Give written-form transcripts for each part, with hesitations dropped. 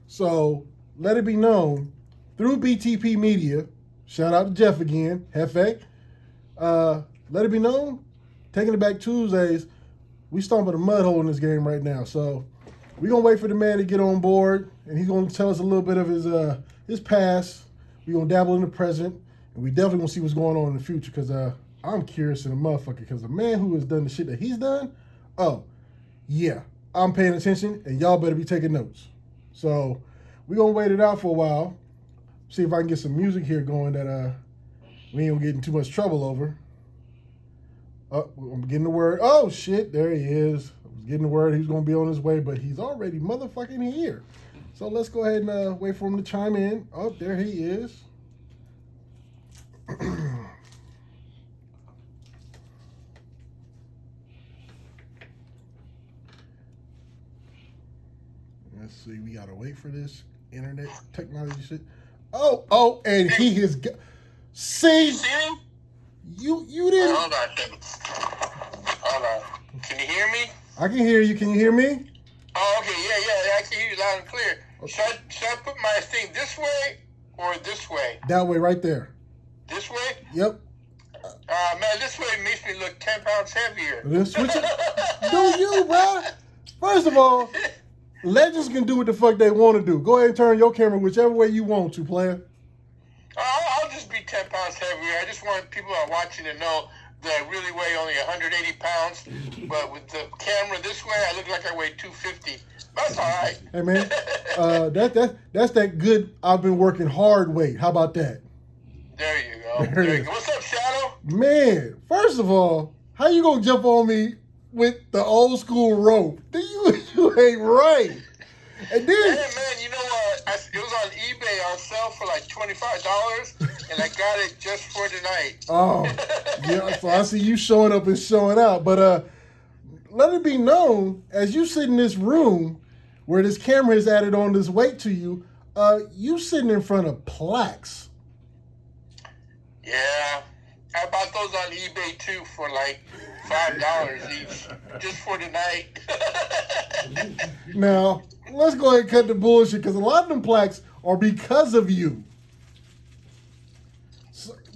So let it be known through BTP Media. Shout out to Jeff again, Hefe. Let it be known, Taking It Back Tuesdays, we stomping a mud hole in this game right now. So we're gonna wait for the man to get on board, and he's gonna tell us a little bit of his past. We're gonna dabble in the present, and we definitely gonna see what's going on in the future. Cause I'm curious in a motherfucker. Cause the man who has done the shit that he's done, oh yeah, I'm paying attention, and y'all better be taking notes. So we're gonna wait it out for a while. See if I can get some music here going that we ain't gonna get in too much trouble over. Oh, I'm getting the word. Oh shit, there he is. I was getting the word he's gonna be on his way, but he's already motherfucking here. So let's go ahead and wait for him to chime in. Oh, there he is. Let's see, we gotta wait for this internet technology shit. Oh, and he is. See? You see him? You didn't. Hold on. Can you hear me? I can hear you. Can you hear me? Oh, okay. Yeah. I can hear you loud and clear. Okay. Should I put my thing this way or this way? That way, right there. This way? Yep. Man, this way makes me look 10 pounds heavier. Then switch it. Do you, bro? First of all, legends can do what the fuck they want to do. Go ahead and turn your camera whichever way you want to, player. I'll just be 10 pounds heavier. I just want people that are watching to know that I really weigh only 180 pounds. But with the camera this way, I look like I weigh 250. That's all right. Hey, man, that's that good I've been working hard weight. How about that? There you go. There you go. What's up, Shadow? Man, first of all, how you gonna jump on me with the old school rope? You ain't right. And then, hey man, you know what? It was on eBay on sale for like $25, and I got it just for tonight. Oh, yeah. So I see you showing up and showing out. But let it be known, as you sit in this room where this camera is added on this weight to you, you sitting in front of plaques. Yeah, I bought those on eBay too for like $5 each, just for tonight. Now, let's go ahead and cut the bullshit, because a lot of them plaques are because of you.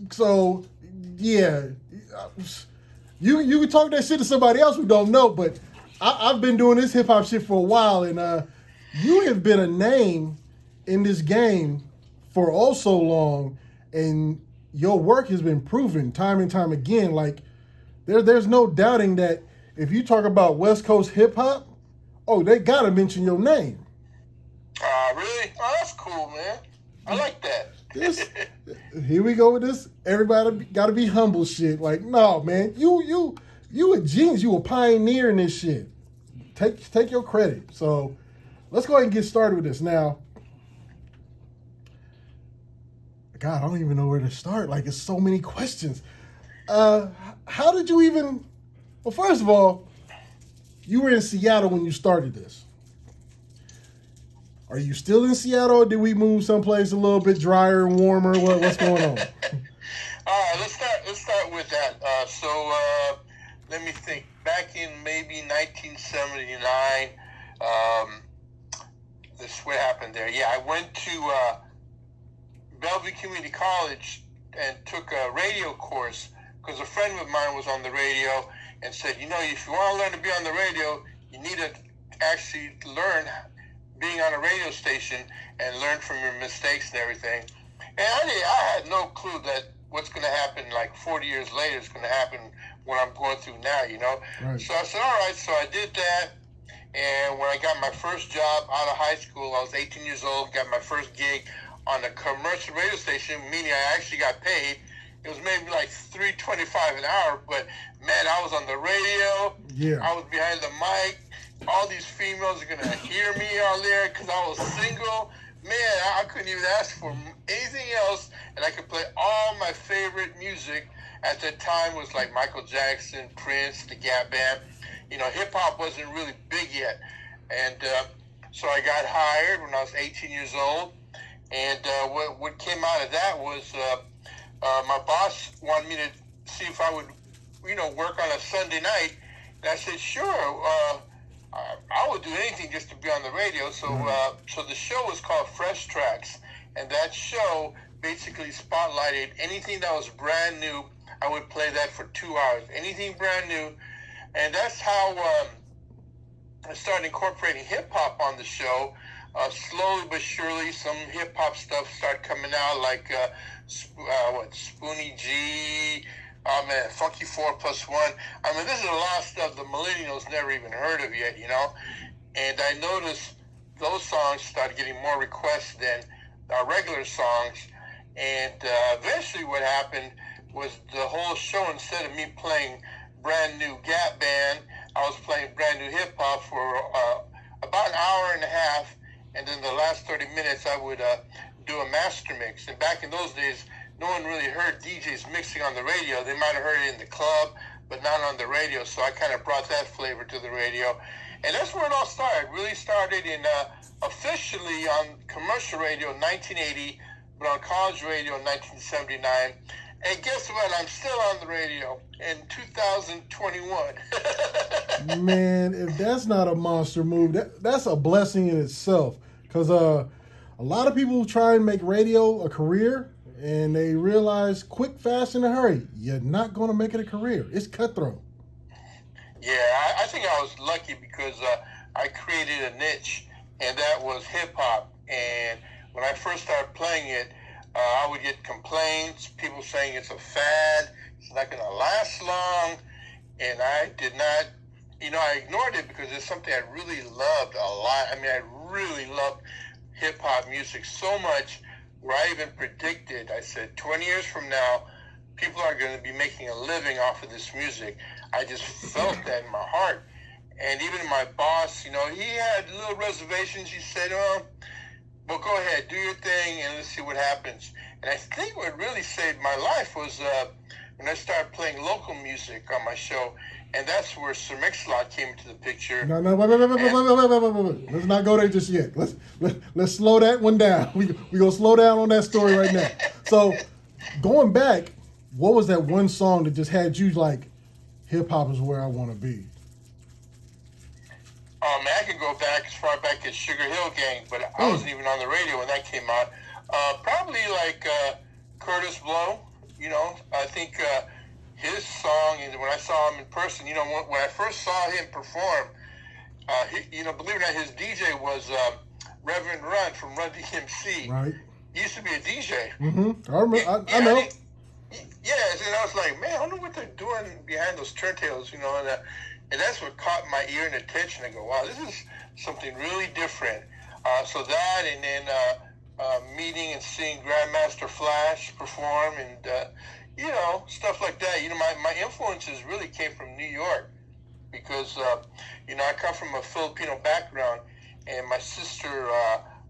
So yeah, you can talk that shit to somebody else who don't know, but I've been doing this hip hop shit for a while, and you have been a name in this game for oh so long, and your work has been proven time and time again. Like there's no doubting that if you talk about West Coast hip hop, oh, they gotta mention your name. Really? Oh, that's cool, man. I like that. Here we go with this. Everybody gotta be humble shit. Like, no, man, you a genius. You a pioneer in this shit. Take your credit. So let's go ahead and get started with this now. God, I don't even know where to start. Like, it's so many questions. How did you even? Well, first of all, you were in Seattle when you started this. Are you still in Seattle, or did we move someplace a little bit drier and warmer? What's going on? All right, let's start with that. Let me think. Back in maybe 1979, what happened there? Yeah, I went to Bellevue Community College and took a radio course because a friend of mine was on the radio and said, you know, if you want to learn to be on the radio, you need to actually learn being on a radio station and learn from your mistakes and everything. And I had no clue that what's going to happen like 40 years later is going to happen what I'm going through now, you know? Right. So I said, all right, so I did that. And when I got my first job out of high school, I was 18 years old, got my first gig on a commercial radio station, meaning I actually got paid. It was maybe like $3.25 an hour, but man, I was on the radio. Yeah. I was behind the mic. All these females are gonna hear me out there because I was single. Man, I couldn't even ask for anything else, and I could play all my favorite music. At the time was like Michael Jackson, Prince, the Gap Band. You know, hip hop wasn't really big yet, and so I got hired when I was 18 years old. And what came out of that was my boss wanted me to see if I would, you know, work on a Sunday night. And I said, sure. I would do anything just to be on the radio. So so the show was called Fresh Tracks, and that show basically spotlighted anything that was brand new. I would play that for 2 hours, anything brand new, and that's how I started incorporating hip hop on the show. Slowly but surely, some hip hop stuff started coming out, like Spoonie G. Oh man, Funky 4+1. I mean, this is a lot of stuff the millennials never even heard of yet, you know. And I noticed those songs started getting more requests than our regular songs. And eventually, what happened was the whole show, instead of me playing brand new Gap Band, I was playing brand new hip hop for about an hour and a half, and then the last 30 minutes I would do a master mix. And back in those days, no one really heard DJs mixing on the radio. They might have heard it in the club, but not on the radio. So I kind of brought that flavor to the radio, and that's where it all started. Really started in officially on commercial radio in 1980, but on college radio in 1979. And guess what? I'm still on the radio in 2021. Man, if that's not a monster move, that's a blessing in itself. Because a lot of people try and make radio a career, and they realize quick, fast, in a hurry, you're not going to make it a career. It's cutthroat. Yeah, I think I was lucky because I created a niche, and that was hip-hop. And when I first started playing it, I would get complaints, people saying it's a fad, it's not going to last long, and I did not, I ignored it because it's something I really loved a lot. I mean, I really loved hip-hop music so much where I even predicted, I said, 20 years from now, people are going to be making a living off of this music. I just felt that in my heart. And even my boss, he had little reservations. He said, well, go ahead, do your thing, and let's see what happens. And I think what really saved my life was when I started playing local music on my show, and that's where Sir Mix-a-Lot came into the picture. No, wait. Let's not go there just yet. Let's slow that one down. We gonna slow down on that story right now. So, going back, what was that one song that just had you like, hip hop is where I want to be? Oh man, I could go back as far back as Sugar Hill Gang, but I wasn't even on the radio when that came out. Probably like Curtis Blow. I think his song, and when I saw him in person, when I first saw him perform, believe it or not, his DJ was Reverend Run from Run DMC. Right. He used to be a DJ. Mm-hmm. I remember. I know. Yes, and I was like, man, I wonder what they're doing behind those turntables, and that's what caught my ear and attention. I go, wow, this is something really different. So that, and then meeting and seeing Grandmaster Flash perform, and stuff like that. My influences really came from New York because I come from a Filipino background, and my sister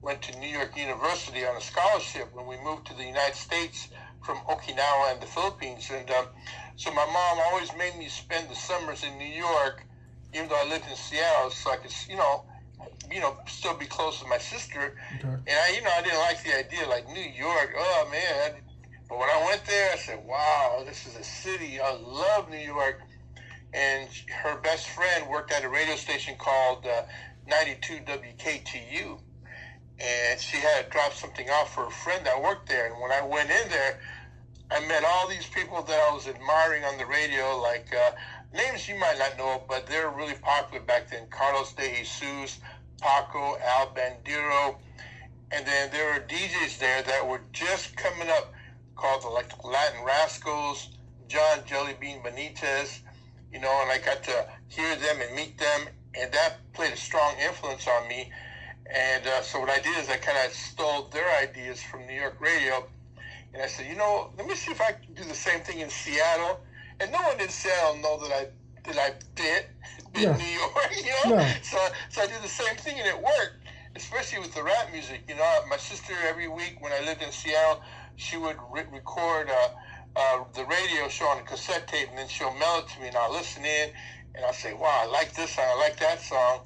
went to New York University on a scholarship when we moved to the United States from Okinawa and the Philippines. And so my mom always made me spend the summers in New York, even though I lived in Seattle, so I could, still be close to my sister. Okay. And I didn't like the idea, like New York, oh man. But when I went there, I said, wow, this is a city. I love New York. And her best friend worked at a radio station called 92 WKTU. And she had dropped something off for a friend that worked there. And when I went in there, I met all these people that I was admiring on the radio, like names you might not know, but they're really popular back then. Carlos De Jesus, Paco, Al Bandero. And then there were DJs there that were just coming up called the Latin Rascals, John Jellybean Benitez, and I got to hear them and meet them. And that played a strong influence on me. And so what I did is I kind of stole their ideas from New York radio. And I said, let me see if I can do the same thing in Seattle. And no one in Seattle know that I bit New York, No. So I did the same thing, and it worked, especially with the rap music. My sister, every week when I lived in Seattle, she would record the radio show on a cassette tape, and then she'll mail it to me, and I'll listen in, and I'll say, wow, I like this song, I like that song.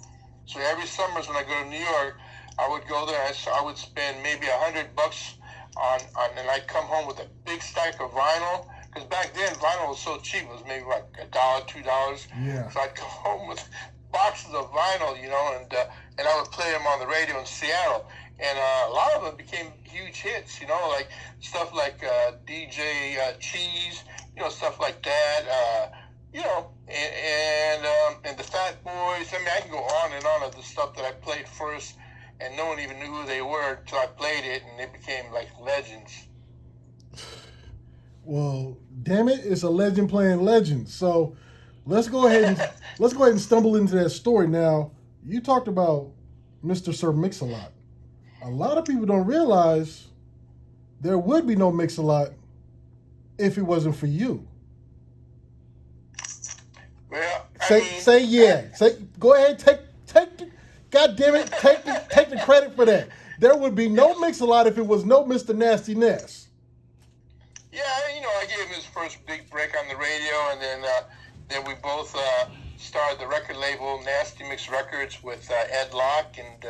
So every summers when I go to New York, I would go there, I would spend maybe $100 on, and I'd come home with a big stack of vinyl, because back then vinyl was so cheap, it was maybe like $1, $2. Yeah. So I'd come home with a boxes of vinyl, and I would play them on the radio in Seattle. And a lot of them became huge hits, like stuff like DJ Cheese, stuff like that, and the Fat Boys. I mean, I can go on and on of the stuff that I played first, and no one even knew who they were until I played it, and they became like legends. Well, damn it, it's a legend playing legends. So let's go ahead and stumble into that story. Now, you talked about Mr. Sir Mix-a-Lot. A lot of people don't realize there would be no Mix-a-Lot if it wasn't for you. Well, say yeah. Go ahead, take the, God damn it, take the credit for that. There would be no Mix-a-Lot if it was no Mr. Nasty Ness. Yeah, I gave him his first big break on the radio, and then we both started the record label Nasty Mix Records with Ed Locke, and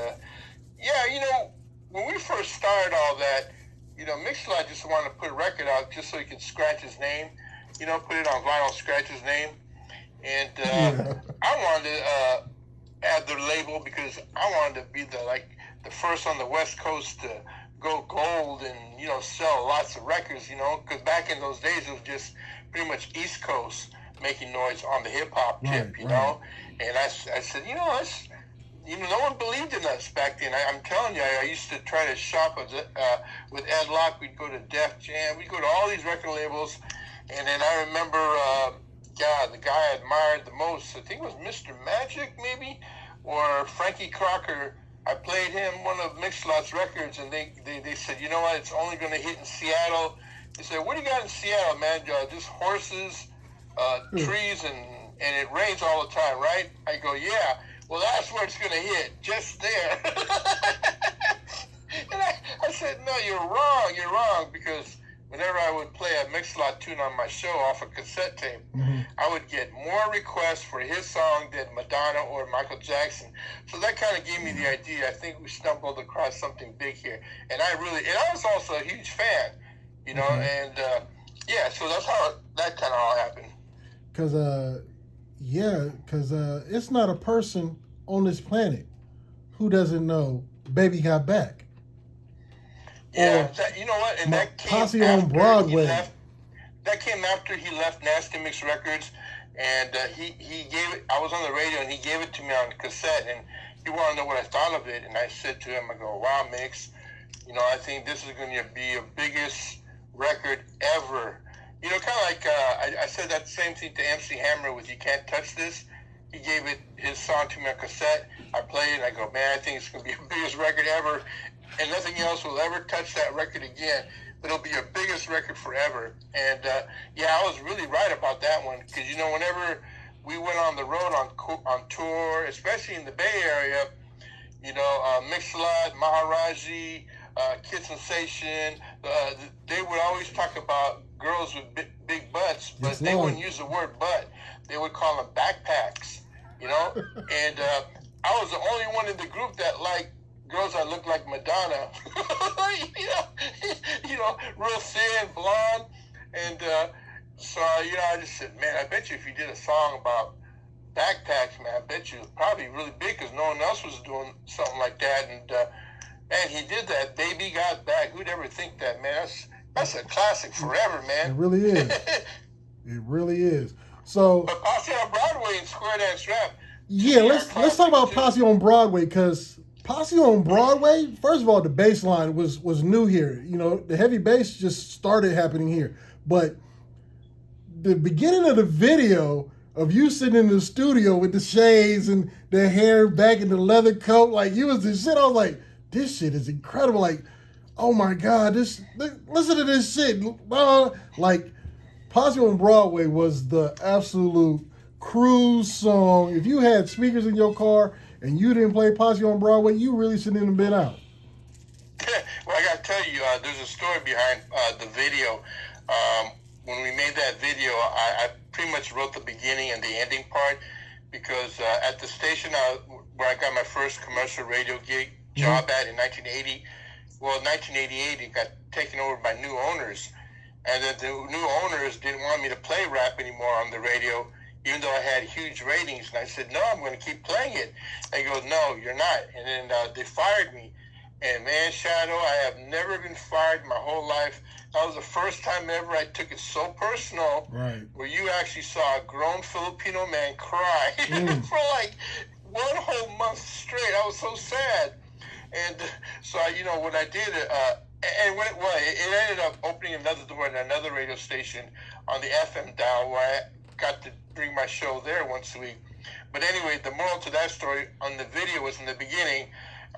when we first started all that, Mix-a-Lot just wanted to put a record out just so he could scratch his name, put it on vinyl, scratch his name, and I wanted to add the label because I wanted to be the first on the West Coast to go gold and sell lots of records, because back in those days it was just pretty much East Coast making noise on the hip hop tip, right. And I said, no one believed in us back then. I'm telling you, I used to try to shop with Ed Locke. We'd go to Def Jam. We'd go to all these record labels, and then I remember, the guy I admired the most, I think it was Mr. Magic maybe, or Frankie Crocker. I played him one of Mix-a-Lot's records, and they said, you know what, it's only going to hit in Seattle. They said, what do you got in Seattle, man? Just horses, trees, and it rains all the time, right? I go, yeah. Well, that's where it's going to hit, just there. And I said, no, you're wrong, because whenever I would play a Mix-a-Lot tune on my show off a cassette tape, I would get more requests for his song than Madonna or Michael Jackson. So that kind of gave me the idea. I think we stumbled across something big here. And I was also a huge fan, and so that's how that kind of all happened. Because it's not a person on this planet who doesn't know Baby Got Back. Yeah, and that came Posse on Broadway. That came after he left Nasty Mix Records, and he gave it. I was on the radio, and he gave it to me on cassette, and he wanted to know what I thought of it. And I said to him, I go, "Wow, Mix, I think this is going to be your biggest record ever." Kind of like I said that same thing to MC Hammer with "You Can't Touch This." He gave his song to me on cassette. I played it, and I go, "Man, I think it's going to be the biggest record ever, and nothing else will ever touch that record again. But it'll be your biggest record forever." And I was really right about that one, because whenever we went on the road on tour, especially in the Bay Area, Mix-a-Lot, Maharaji, Kid Sensation, they would always talk about girls with big butts, but they wouldn't use the word butt. They would call them backpacks, And I was the only one in the group that liked girls that looked like Madonna, real thin, blonde, and so I just said, man, I bet you if you did a song about backpacks, man, I bet you it was probably really big, because no one else was doing something like that, and he did that. Baby Got Back. Who'd ever think that, man? That's a classic forever, man. It really is. It really is. So, but Posse on Broadway and Square Dance Rap. Yeah, let's talk about Posse on Broadway, because Posse on Broadway, first of all, the bass line was new here. The heavy bass just started happening here. But the beginning of the video of you sitting in the studio with the shades and the hair back in the leather coat, like you was the shit. I was like, this shit is incredible. Like, oh my God, listen to this shit. Like, Posse on Broadway was the absolute cruise song. If you had speakers in your car and you didn't play Posse on Broadway, you really shouldn't have been out. Well, I got to tell you, there's a story behind the video. When we made that video, I pretty much wrote the beginning and the ending part, because at the station where I got my first commercial radio job at in 1980, well, in 1988, it got taken over by new owners. And then the new owners didn't want me to play rap anymore on the radio, even though I had huge ratings. And I said, no, I'm going to keep playing it. And he goes, no, you're not. And then they fired me. And man, Shadow, I have never been fired my whole life. That was the first time ever I took it so personal, right, where you actually saw a grown Filipino man cry for like 1 whole month straight. I was so sad. And so, when I did it, it ended up opening another door at another radio station on the FM dial where I got to bring my show there once a week. But anyway, the moral to that story on the video was in the beginning,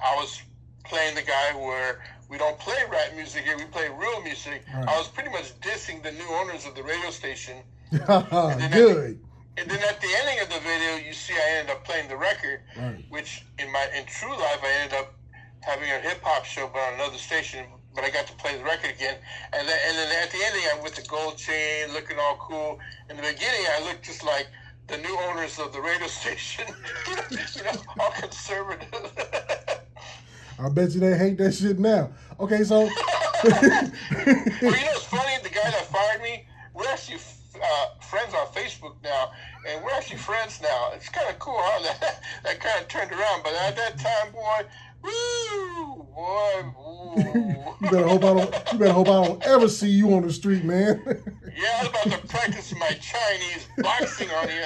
I was playing the guy where we don't play rap music here, we play real music. Right. I was pretty much dissing the new owners of the radio station. Good. And then at the ending of the video, you see I ended up playing the record, right, which in true life, I ended up having a hip-hop show but on another station, but I got to play the record again. And then at the ending, I'm with the gold chain, looking all cool. In the beginning, I looked just like the new owners of the radio station, all conservative. I bet you they hate that shit now. Okay, so... Well, it's funny, the guy that fired me, we're actually friends on Facebook now, and we're actually friends now. It's kind of cool how that kind of turned around, but at that time, boy, woo, woo. You better hope I don't ever see you on the street, man. Yeah, I was about to practice my Chinese boxing on you.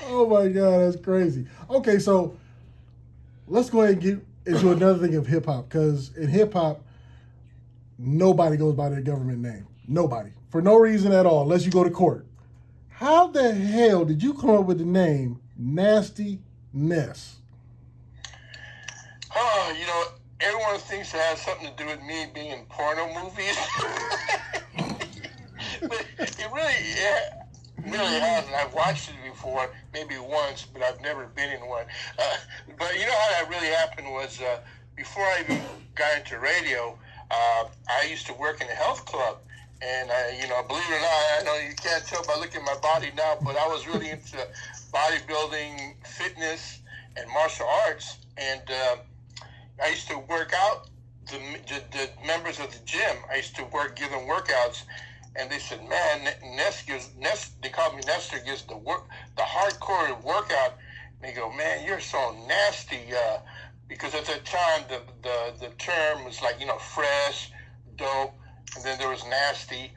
Oh my God, that's crazy. Okay, so let's go ahead and get into another thing of hip hop, because in hip hop, nobody goes by their government name. Nobody. For no reason at all, unless you go to court. How the hell did you come up with the name Nasty Ness? Oh, everyone thinks it has something to do with me being in porno movies. But it really hasn't. I've watched it before, maybe once, but I've never been in one. But you know how that really happened was before I even got into radio, I used to work in a health club. And, believe it or not, I know you can't tell by looking at my body now, but I was really into bodybuilding, fitness, and martial arts. And I used to work out the members of the gym. I used to give them workouts. And they said, man, they called me Nestor, gives the hardcore workout. And they go, man, you're so nasty. Because at that time, the term was like, fresh, dope. And then there was nasty.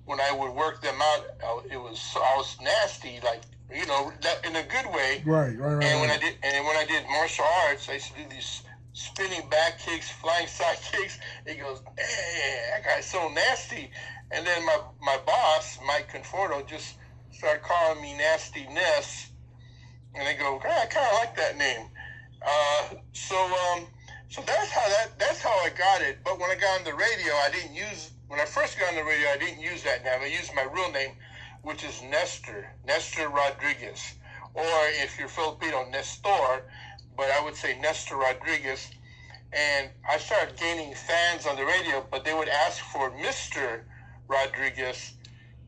When I would work them out, I was nasty, like in a good way. Right. And when I did martial arts, I used to do these spinning back kicks, flying side kicks. He goes, hey, that guy's so nasty. And then my boss, Mike Conforto, just started calling me Nastiness. And they go, I kind of like that name. So that's how I got it. But when I got on the radio, when I first got on the radio, I didn't use that name. I used my real name, which is Nestor Rodriguez. Or if you're Filipino, Nestor, but I would say Nestor Rodriguez. And I started gaining fans on the radio, but they would ask for Mr. Rodriguez.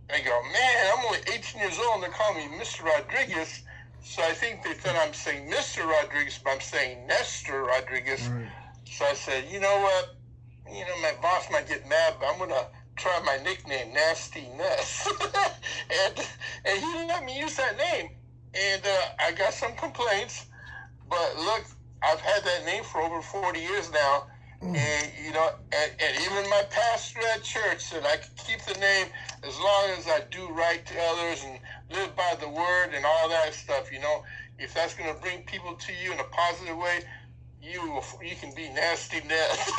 And I go, man, I'm only 18 years old, and they're calling me Mr. Rodriguez. So I think they thought I'm saying Mr. Rodriguez, but I'm saying Nestor Rodriguez. Right. So I said, you know what? My boss might get mad, but I'm going to try my nickname, Nasty Ness. and he let me use that name. And I got some complaints. But look, I've had that name for over 40 years now. And, and even my pastor at church said I could keep the name as long as I do right to others and live by the word and all that stuff. If that's going to bring people to you in a positive way, you can be Nasty Ness.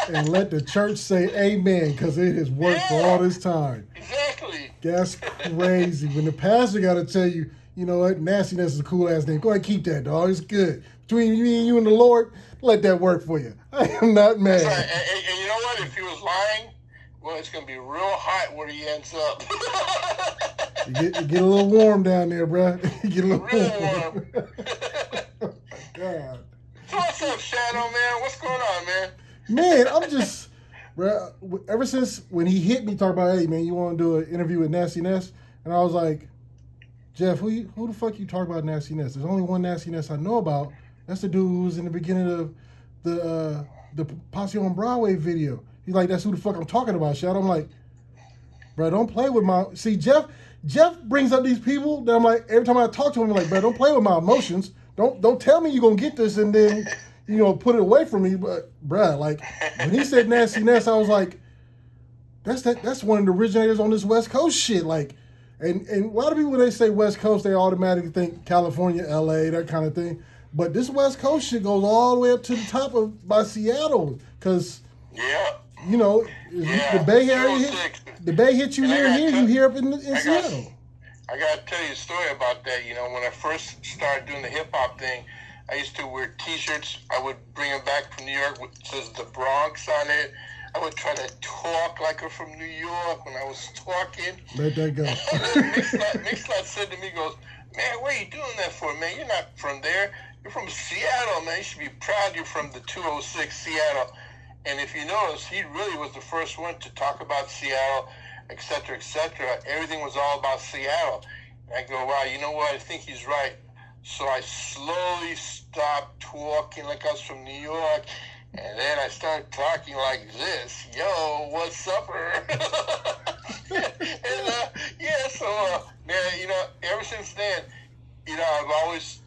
And let the church say amen, because it has worked for all this time. Exactly. That's crazy. When the pastor got to tell you, you know what, Nastiness is a cool-ass name. Go ahead and keep that, dog. It's good. Between me and you and the Lord, let that work for you. I am not mad. Right. And you know what? If he was lying, well, it's going to be real hot where he ends up. You get a little warm down there, bro. You get a little warm. Oh, my God. So what's up, Shadow, man? What's going on, man? Man, I'm just, bro, ever since when he hit me talking about, hey, man, you want to do an interview with Nasty Ness? And I was like, Jeff, who the fuck you talk about Nasty Ness? There's only one Nasty Ness I know about. That's the dude who was in the beginning of the Posse on Broadway video. He's like, that's who the fuck I'm talking about, Shadow. I'm like, bro, don't play with my... See, Jeff Jeff brings up these people that I'm like, every time I talk to him, I'm like, bro, don't play with my emotions. Don't tell me you're gonna get this and then, put it away from me. But bruh, like when he said Nasty Ness, I was like, that's one of the originators on this West Coast shit. Like, and a lot of people when they say West Coast, they automatically think California, LA, that kind of thing. But this West Coast shit goes all the way up to the top by Seattle, because the Bay Area, the Bay hits you here, you hear up in Seattle. I gotta tell you a story about that. When I first started doing the hip hop thing, I used to wear T-shirts. I would bring them back from New York with says the Bronx on it. I would try to talk like I'm from New York when I was talking. Let that go. Mix-Lot said to me, goes, man, what are you doing that for, man? You're not from there. You're from Seattle, man. You should be proud you're from the 206 Seattle. And if you notice, he really was the first one to talk about Seattle, et cetera, et cetera. Everything was all about Seattle. And I go, wow, you know what? I think he's right. So I slowly stopped talking like I was from New York. And then I started talking like this. Yo, what's up? Man, ever since then, I've always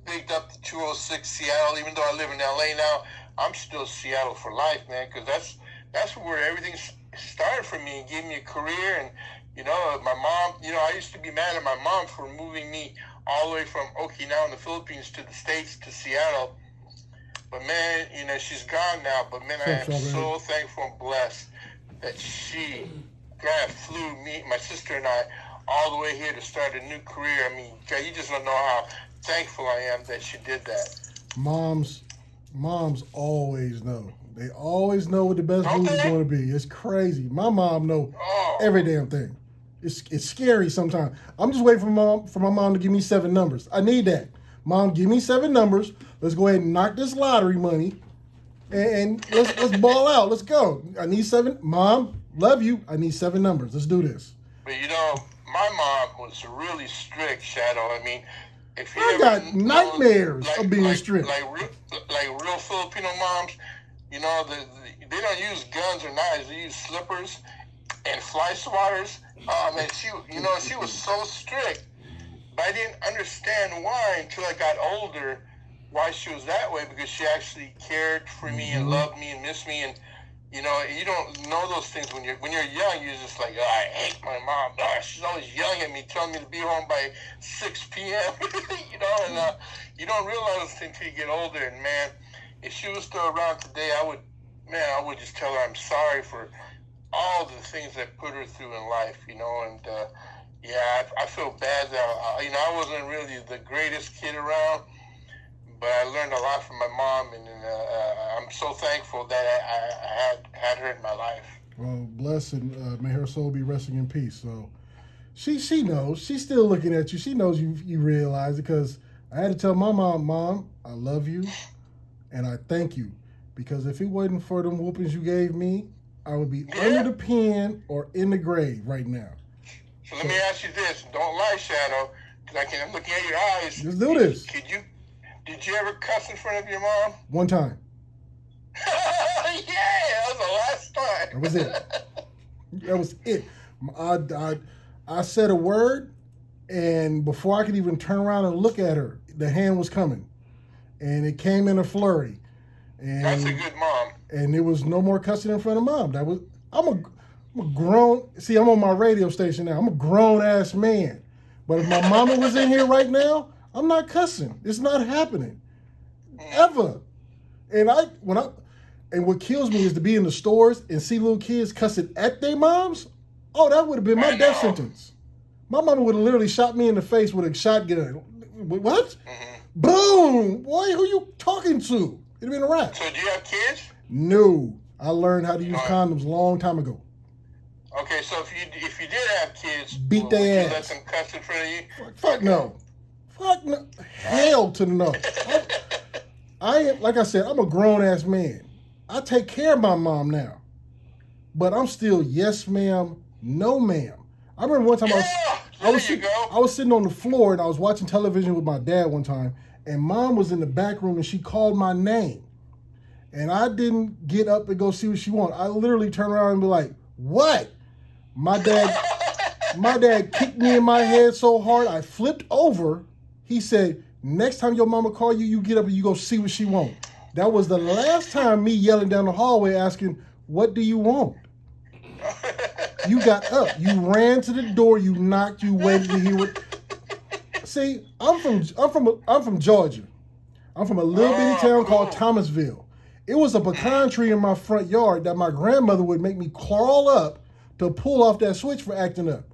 bigged up the 206 Seattle. Even though I live in LA now, I'm still Seattle for life, man, because that's where everything started for me and gave me a career. And, my mom, I used to be mad at my mom for moving me all the way from Okinawa in the Philippines to the States to Seattle. But, man, she's gone now. But, man, I am so thankful and blessed that she flew me, my sister and I, all the way here to start a new career. I mean, God, you just don't know how thankful I am that she did that. Moms always know. They always know what the best movie is going to be. It's crazy. My mom know every damn thing. It's scary sometimes. I'm just waiting for my mom to give me 7 numbers. I need that. Mom, give me 7 numbers. Let's go ahead and knock this lottery money, and let's ball out. Let's go. I need 7. Mom, love you. I need 7 numbers. Let's do this. But my mom was really strict, Shadow. I mean, if you I got nightmares of being strict. Like real Filipino moms, they don't use guns or knives. They use slippers and fly swatters. And she was so strict. But I didn't understand why until I got older, why she was that way, because she actually cared for me and loved me and missed me. And, you don't know those things when you're young. You're just like, I hate my mom. She's always yelling at me, telling me to be home by 6 p.m., and you don't realize those things until you get older. And, man, if she was still around today, I would just tell her I'm sorry for all the things that put her through in life, and I feel bad that I wasn't really the greatest kid around, but I learned a lot from my mom, and I'm so thankful that I had her in my life. Well, bless and may her soul be resting in peace. So she knows. She's still looking at you. She knows you realize it, because I had to tell my mom, I love you and I thank you, because if it wasn't for them whoopings you gave me, I would be under the pen or in the grave right now. So let me ask you this. Don't lie, Shadow, because I'm looking at your eyes. Let's do this. Did you ever cuss in front of your mom? One time. Yeah, that was the last time. That was it. That was it. I said a word, and before I could even turn around and look at her, the hand was coming. And it came in a flurry. And that's a good mom. And there was no more cussing in front of mom. I'm a grown, see, I'm on my radio station now. I'm a grown-ass man. But if my mama was in here right now, I'm not cussing. It's not happening. Ever. And what kills me is to be in the stores and see little kids cussing at their moms. Oh, that would have been my death sentence. My mama would have literally shot me in the face with a shotgun. What? Mm-hmm. Boom! Boy, who you talking to? It'd have been a wrap. So do you have kids? No. I learned how to use condoms a long time ago. Okay, so if you did have kids, beat their ass. You let them cuss in front of you? Fuck no. Fuck no. Hell to the no. Like I said, I'm a grown-ass man. I take care of my mom now. But I'm still yes, ma'am, no, ma'am. I remember one time I was sitting on the floor and I was watching television with my dad one time, and mom was in the back room and she called my name. And I didn't get up and go see what she wanted. I literally turned around and be like, what? My dad My dad kicked me in my head so hard I flipped over. He said, next time your mama call you, you get up and you go see what she want. That was the last time me yelling down the hallway asking, what do you want? You got up. You ran to the door. You knocked. You waited to hear what. See, I'm from Georgia. I'm from a little bitty town called Thomasville. It was a pecan tree in my front yard that my grandmother would make me crawl up to pull off that switch for acting up.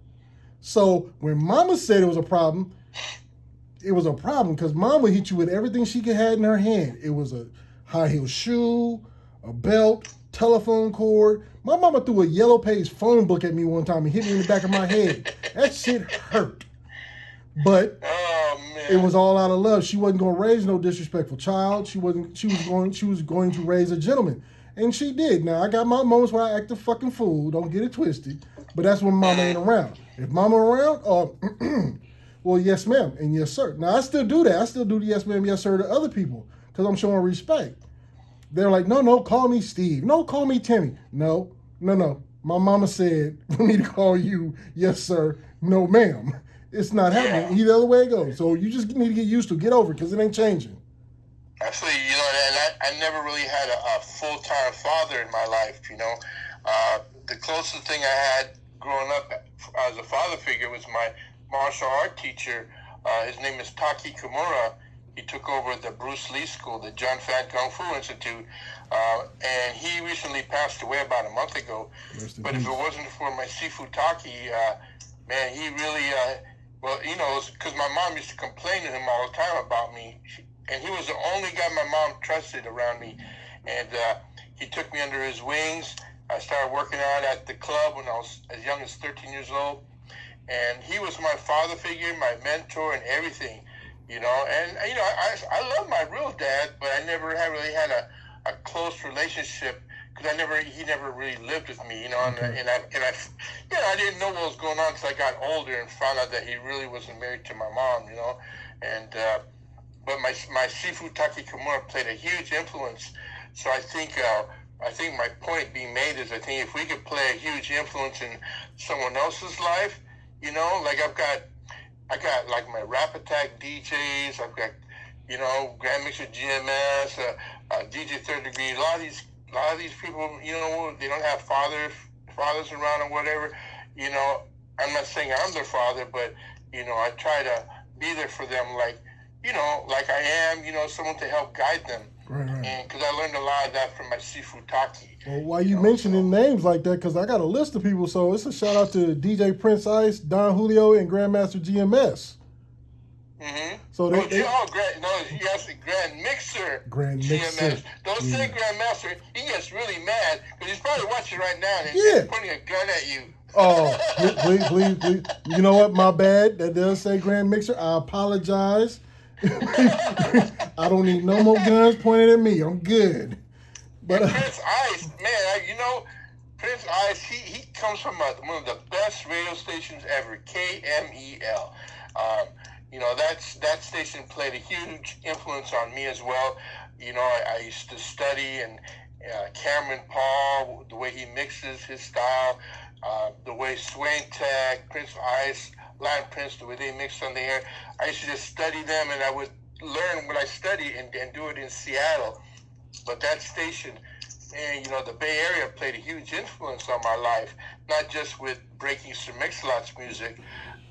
So when Mama said it was a problem because Mom would hit you with everything she could have in her hand. It was a high heel shoe, a belt, telephone cord. My mama threw a yellow page phone book at me one time and hit me in the back of my head. That shit hurt. But it was all out of love. She wasn't going to raise no disrespectful child. She was going to raise a gentleman. And she did. Now, I got my moments where I act a fucking fool. Don't get it twisted. But that's when mama ain't around. If mama around, well, yes, ma'am, and yes, sir. Now, I still do that. I still do the yes, ma'am, yes, sir to other people because I'm showing respect. They're like, no, call me Steve. No, call me Timmy. No. My mama said for me to call you yes, sir, no, ma'am. It's not happening. Either other way it goes. So you just need to get used to it. Get over it because it ain't changing. Actually, and I never really had a full-time father in my life, The closest thing I had growing up as a father figure was my martial art teacher. His name is TAKIN. He took over the Bruce Lee School, the John Fan Kung Fu Institute, and he recently passed away about a month ago. But if it wasn't for my Sifu Taki, man, he really, because my mom used to complain to him all the time about me, and he was the only guy my mom trusted around me, and he took me under his wings. I started working out at the club when I was as young as 13 years old, and he was my father figure, my mentor, and everything. I love my real dad, but I never really had a close relationship because he never really lived with me, and I didn't know what was going on until I got older and found out that he really wasn't married to my mom, but my Sifu Taki Kimura played a huge influence. So I think my point being made is I think if we could play a huge influence in someone else's life, I got like my Rap Attack DJs. I've got, Grand Mixer GMS, DJ Third Degree. A lot of these people, they don't have fathers around or whatever. I'm not saying I'm their father, but I try to be there for them, like I am, someone to help guide them. Right. And because I learned a lot of that from my Sifu Taki. Well, why you mentioning names like that? Because I got a list of people. So it's a shout out to DJ Prince Ice, Don Julio, and Grandmaster GMS. Mm-hmm. So you have to Grand Mixer. Grand GMS. Mixer. Don't say Grandmaster. He gets really mad because he's probably watching right now and he's pointing a gun at you. Oh, please. You know what? My bad. That does say Grand Mixer. I apologize. I don't need no more guns pointed at me. I'm good. But Prince Ice, man, Prince Ice, he comes from one of the best radio stations ever, KMEL. That station played a huge influence on me as well. I used to study and Cameron Paul, the way he mixes his style, the way Swain Tech, Prince Ice, Lion Prince, the way they mix on the air. I used to just study them, and I would learn what I studied and do it in Seattle. But that station, man, the Bay Area played a huge influence on my life, not just with breaking Sir Mix-a-Lot's music,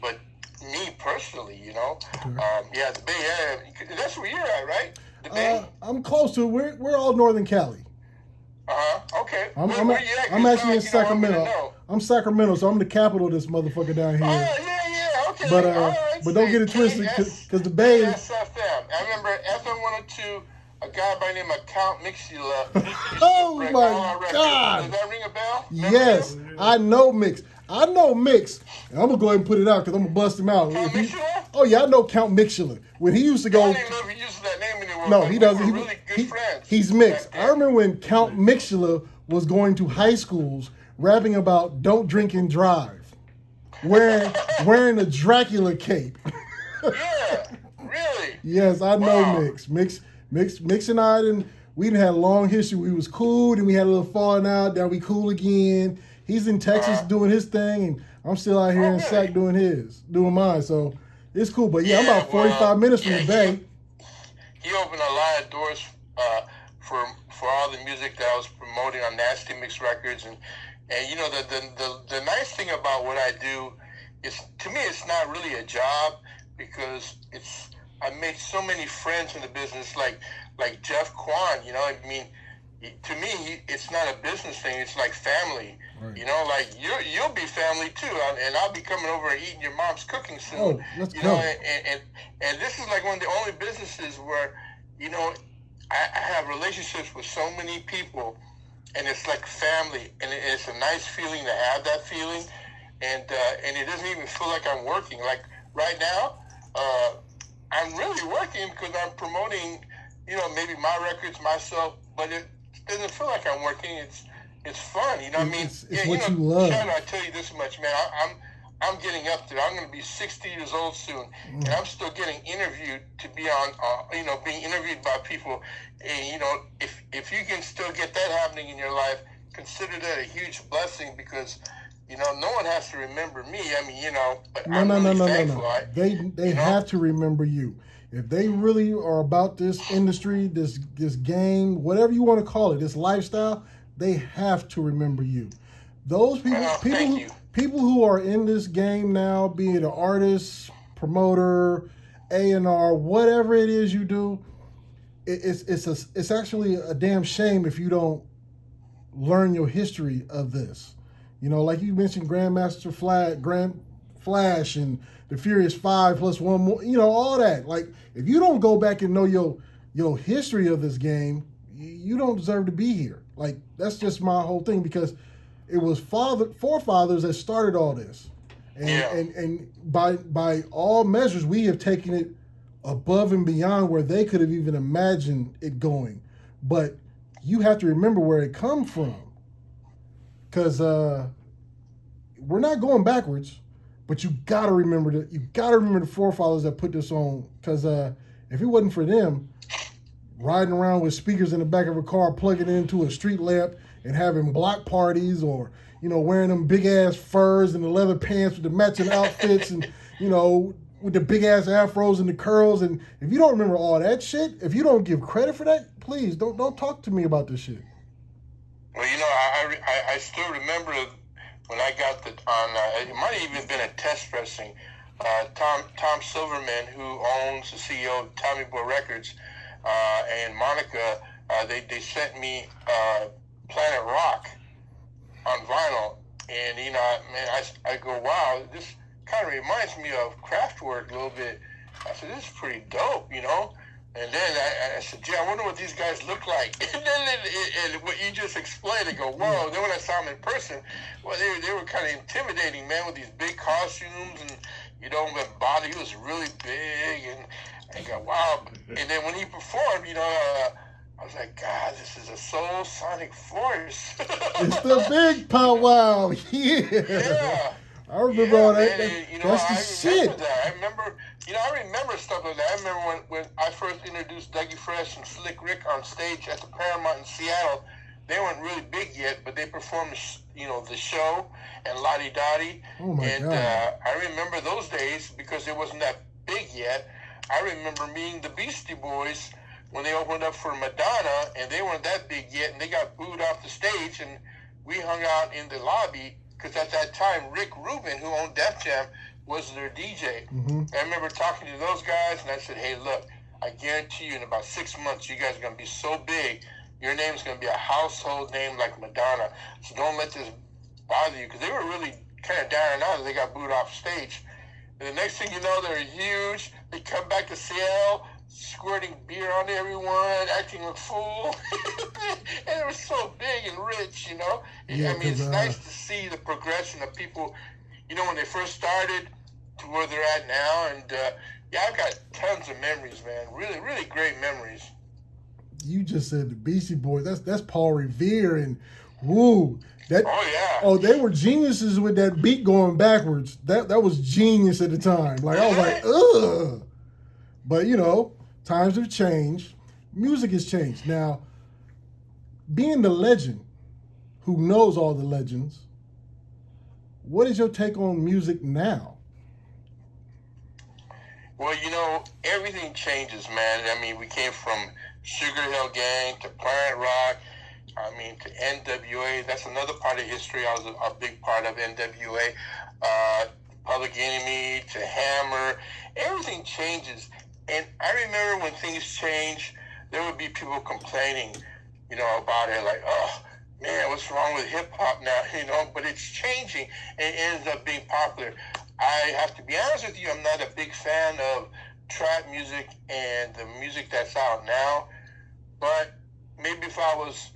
but me personally, the Bay Area, that's where you're at, right? The Bay? I'm close to it. We're all Northern Cali. Okay. I'm actually in Sacramento. I'm Sacramento, so I'm the capital of this motherfucker down here. Oh, yeah, okay. But don't get it twisted, because the Bay is... KSFM. I remember FM 102, a guy by the name of Count Mixula. Oh, my God. Does that ring a bell? Yes, I know Mix. And I'm going to go ahead and put it out, because I'm going to bust him out. Count Mixula? Oh, yeah, I know Count Mixula. When he used to go... I don't even know if he uses that name anymore. No, he doesn't. We were really good friends. He's mixed. I remember when Count Mixula was going to high schools rapping about don't drink and drive, wearing a Dracula cape. Yeah, really? Yes, I know Mix and I we didn't had a long history. We was cool, then we had a little falling out, then we cool again. he's in Texas doing his thing, and I'm still out here in Sac doing mine. So it's cool. But yeah, I'm about 45 minutes from the Bay. He opened a lot of doors for all the music that I was promoting on Nasty Mix Records, and you know the nice thing about what I do is, to me, it's not really a job, because I make so many friends in the business, like Jeff Kwan. You know, I mean, to me, it's not a business thing. It's like family. Right. You know, like you'll be family too, and I'll be coming over and eating your mom's cooking soon. Oh, let's go. You know, and this is like one of the only businesses where, you know, I have relationships with so many people, and it's like family, and it's a nice feeling to have that feeling, and it doesn't even feel like I'm working. Like right now, I'm really working because I'm promoting, you know, maybe my records myself, but it doesn't feel like I'm working. It's fun, you know what I mean? It's what you love. Chad, I tell you this much, man. I'm getting up there. I'm going to be 60 years old soon, and I'm still getting interviewed to be on, you know, being interviewed by people. And, you know, if you can still get that happening in your life, consider that a huge blessing, because, you know, no one has to remember me. I mean, you know, but I'm really thankful. They have to remember you. If they really are about this industry, this game, whatever you want to call it, this lifestyle, they have to remember you. Those people who are in this game now, be it an artist, promoter, A&R, whatever it is you do, it's actually a damn shame if you don't learn your history of this. You know, like you mentioned, Grandmaster Grand Flash and the Furious 5 plus one more, you know, all that. Like, if you don't go back and know your history of this game, you don't deserve to be here. Like, that's just my whole thing, because it was forefathers that started all this. And by all measures, we have taken it above and beyond where they could have even imagined it going. But you have to remember where it come from. Because we're not going backwards, but you gotta remember the forefathers that put this on. Because if it wasn't for them, riding around with speakers in the back of a car, plugging it into a street lamp, and having block parties, or, you know, wearing them big ass furs and the leather pants with the matching outfits, and, you know, with the big ass afros and the curls. And if you don't remember all that shit, if you don't give credit for that, please don't talk to me about this shit. Well, you know, I still remember when I got it might have even been a test pressing. Tom Silverman, who owns the CEO of Tommy Boy Records, and Monica, they sent me Planet Rock on vinyl, and, you know, man, I go, wow, this kind of reminds me of Kraftwerk a little bit. I said, this is pretty dope, you know. And then I said, gee, I wonder what these guys look like. And then what you just explained, I go, whoa. Then when I saw them in person, well, they were kind of intimidating, man, with these big costumes, and, you know, the body was really big, and I go, wow. And then when he performed, you know, I was like, God, this is a soul sonic force. It's the big powwow. Yeah. I remember all that. Man, you know, that's the shit. That. I remember stuff like that. I remember when I first introduced Dougie Fresh and Slick Rick on stage at the Paramount in Seattle. They weren't really big yet, but they performed, you know, the show and Lottie Dottie. Oh my God. I remember those days because it wasn't that big yet. I remember meeting the Beastie Boys when they opened up for Madonna, and they weren't that big yet, and they got booed off the stage, and we hung out in the lobby, because at that time, Rick Rubin, who owned Def Jam, was their DJ. Mm-hmm. I remember talking to those guys, and I said, hey, look, I guarantee you in about 6 months, you guys are going to be so big, your name's going to be a household name like Madonna, so don't let this bother you, because they were really kind of down and out, they got booed off stage. And the next thing you know, they're huge, they come back to Seattle, squirting beer on everyone, acting a fool. And it was so big and rich, you know. Yeah, I mean, it's nice to see the progression of people, you know, when they first started to where they're at now. And, yeah, I've got tons of memories, man. Really, really great memories. You just said the Beastie Boys. That's Paul Revere, and woo. They were geniuses with that beat going backwards. That was genius at the time. Like, I was like, ugh. But, you know, times have changed. Music has changed. Now, being the legend who knows all the legends, what is your take on music now? Well, everything changes, man. I mean, we came from Sugar Hill Gang to Planet Rock, to NWA. That's another part of history. I was a big part of NWA. Public Enemy to Hammer. Everything changes. And I remember when things change, there would be people complaining, about it, like, oh, man, what's wrong with hip-hop now, but it's changing and it ends up being popular. I have to be honest with you, I'm not a big fan of trap music and the music that's out now, but maybe if I was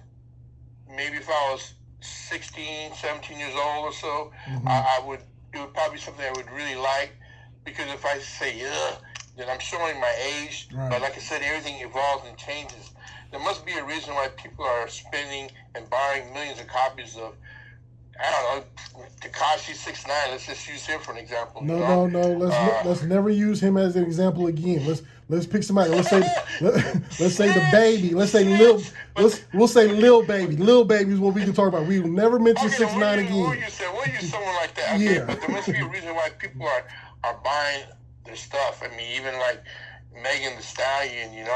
16, 17 years old or so, mm-hmm. It would probably be something I would really like, because if I say, then I'm showing my age, right. But like I said, everything evolves and changes. There must be a reason why people are spending and buying millions of copies of, I don't know, Tekashi 6ix9ine. Let's just use him for an example. No. Let's never use him as an example again. Let's pick somebody. Let's say the baby. We'll say Lil Baby. Lil Baby is what we can talk about. We will never mention 6ix9ine again. We'll use someone like that. Okay, yeah. But there must be a reason why people are buying their stuff. I mean, even like Megan Thee Stallion.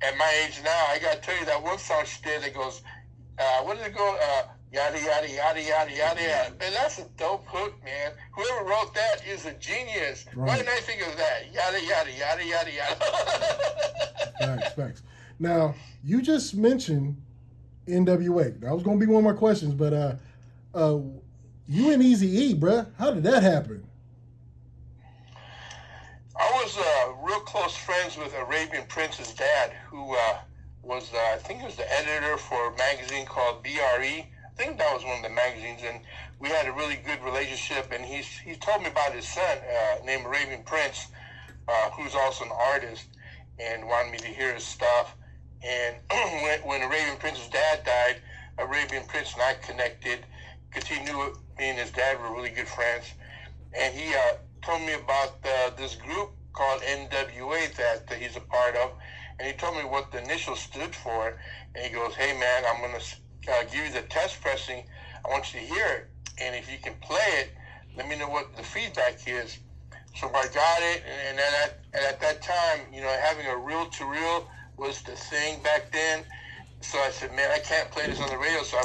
At my age now, I gotta tell you that one song she did that goes, what did it go? Yada, yada, yada, yada, yada, yada. Man, that's a dope hook, man. Whoever wrote that is a genius. Right. Why didn't I think of that? Yada, yada, yada, yada, yada. Facts. Now, you just mentioned NWA. That was going to be one of my questions, but you and Eazy-E, bruh, how did that happen? I was real close friends with Arabian Prince's dad, who was, I think he was the editor for a magazine called BRE. I think that was one of the magazines, and we had a really good relationship, and he told me about his son named Arabian Prince, who's also an artist, and wanted me to hear his stuff. And when Arabian Prince's dad died, Arabian Prince and I connected, because he knew me and his dad were really good friends, and he told me about this group called NWA that he's a part of, and he told me what the initials stood for, and he goes, hey man, I'm going to give you the test pressing. I want you to hear it, and if you can play it, let me know what the feedback is. So I got it, and at that time, having a reel-to-reel was the thing back then. So I said, man, I can't play this on the radio. So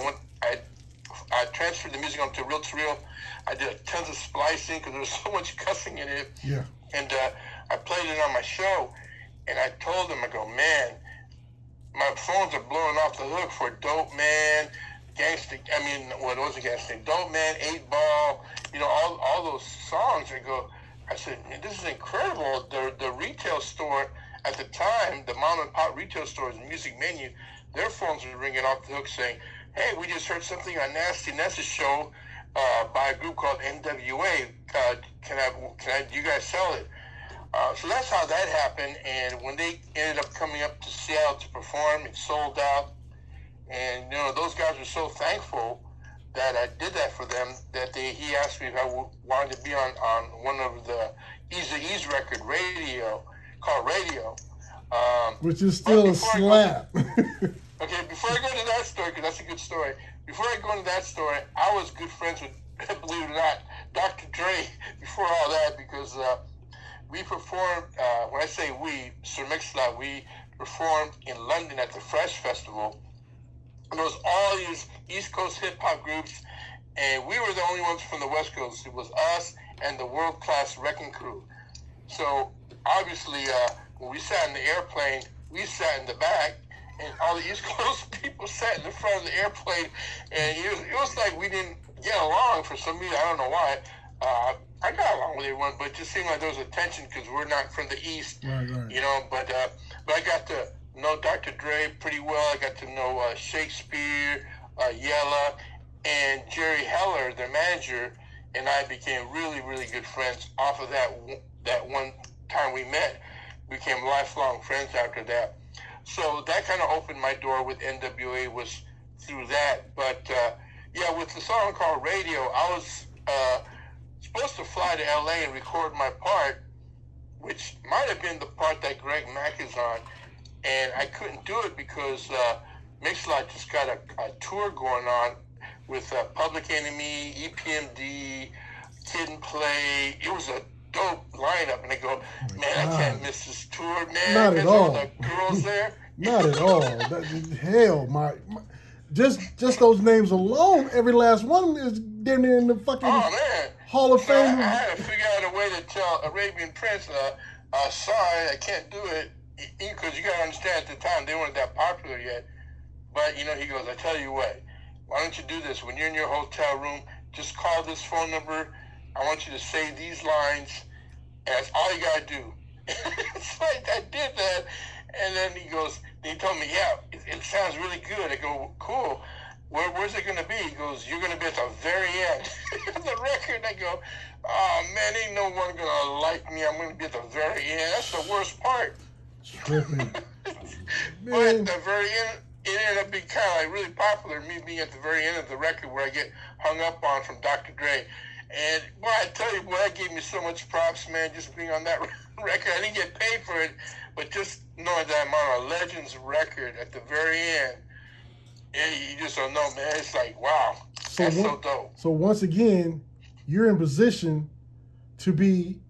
I transferred the music onto reel-to-reel. I did tons of splicing because there was so much cussing in it. Yeah. And I played it on my show, and I told them, I go, man, my phones are blowing off the hook for Dope Man, Gangsta. It wasn't Gangsta. Dope Man, 8 Ball. All those songs. I said, man, this is incredible. The retail store at the time, the mom and pop retail stores, Music Menu, their phones were ringing off the hook saying, hey, we just heard something on Nasty Nessa's show by a group called NWA. Do you guys sell it? So that's how that happened, and when they ended up coming up to Seattle to perform, it sold out, and those guys were so thankful that I did that for them, that he asked me if I wanted to be on one of the Eazy-E's record, called Radio. Which is still a slap. Okay, before I go into that story, because that's a good story, before I go into that story, I was good friends with, believe it or not, Dr. Dre before all that, because we performed, when I say we, Sir Mix-a-Lot, we performed in London at the Fresh Festival. And there was all these East Coast hip-hop groups, and we were the only ones from the West Coast. It was us and the world-class Wrecking Crew. So, obviously, when we sat in the airplane, we sat in the back, and all the East Coast people sat in the front of the airplane, and it was like we didn't get along for some reason. I don't know why. I got along with everyone, but it just seemed like there was a tension because we're not from the East, right. But I got to know Dr. Dre pretty well. I got to know Shakespeare, Yella, and Jerry Heller, their manager, and I became really, really good friends off of that one time we met. We became lifelong friends after that. So that kind of opened my door with NWA, was through that. But with the song called Radio, I was supposed to fly to LA and record my part, which might have been the part that Greg Mack is on, and I couldn't do it because Mix-a-Lot just got a tour going on with Public Enemy, EPMD, Kid and Play. It was a dope lineup, and I go, man, I can't miss this tour, man. Not at all. All the girls there. Not at all. Hell, my just those names alone, every last one is damn near in the fucking Hall of Fame. I had to figure out a way to tell Arabian Prince, sorry, I can't do it, because you got to understand, at the time they weren't that popular yet. But, you know, he goes, I tell you what, why don't you do this? When you're in your hotel room, just call this phone number. I want you to say these lines, and that's all you got to do. So I did that, and then he told me, yeah, it sounds really good. I go, cool. Where's it going to be? He goes, you're going to be at the very end of the record. I go, oh, man, ain't no one going to like me. I'm going to be at the very end. That's the worst part. Tripping. But at the very end, it ended up being kind of like really popular, me being at the very end of the record where I get hung up on from Dr. Dre. And, boy, I tell you, boy, that gave me so much props, man, just being on that record. I didn't get paid for it, but just knowing that I'm on a Legends record at the very end, yeah, you just don't know, man. It's like, wow, that's so dope. So once again, you're in position to be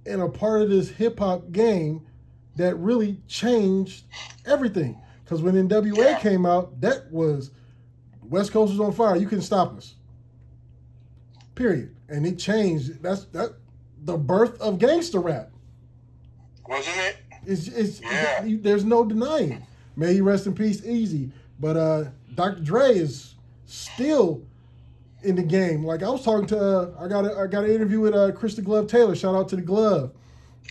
in a part of this hip-hop game that really changed everything. Because when NWA came out, that was, West Coast was on fire. You couldn't stop us. Period. And it changed. That's the birth of gangster rap. Wasn't it? It's there's no denying. May he rest in peace, Easy. But Dr. Dre is still in the game. Like I was talking to, I got an interview with Chris the Glove Taylor. Shout out to the Glove.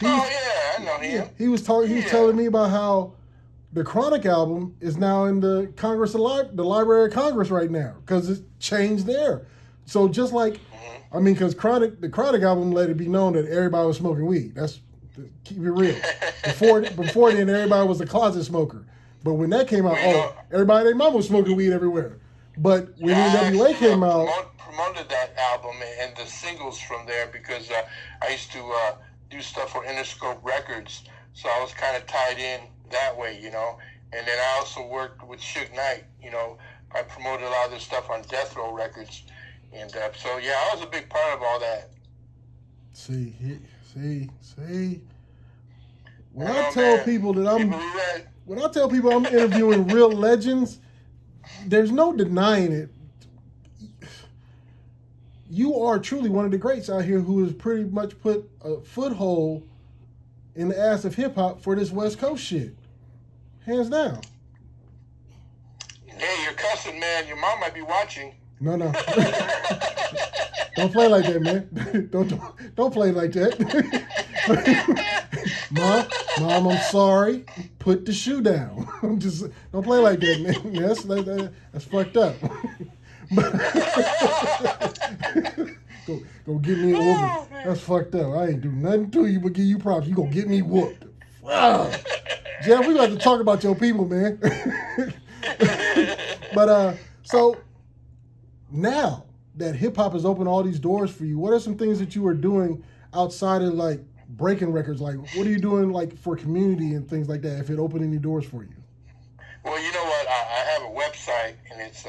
I know him. He was talking. He was telling me about how the Chronic album is now in the the Library of Congress right now because it's changed there. So just like, I mean, because the Chronic album let it be known that everybody was smoking weed. That's, keep it real. Before then, everybody was a closet smoker. But when that came out, everybody and their mama was smoking weed everywhere. But when NWA came out, promoted that album and the singles from there because I used to do stuff for Interscope Records, so I was kind of tied in that way, you know. And then I also worked with Suge Knight, you know. I promoted a lot of this stuff on Death Row Records. And so, yeah, I was a big part of all that. See. When I tell people I'm interviewing real legends, there's no denying it. You are truly one of the greats out here who has pretty much put a foothold in the ass of hip hop for this West Coast shit. Hands down. Hey, you're cussing, man. Your mom might be watching. No. Don't play like that, man. Don't play like that. Mom, I'm sorry. Put the shoe down. Don't play like that, man. That's fucked up. Go get me a whooping. That's fucked up. I ain't do nothing to you but give you props. You gonna get me whooped. Wow. Jeff, we got to talk about your people, man. But so now that hip hop has opened all these doors for you, what are some things that you are doing outside of like breaking records? Like, what are you doing like for community and things like that? If it opened any doors for you? Well, you know what? I have a website and it's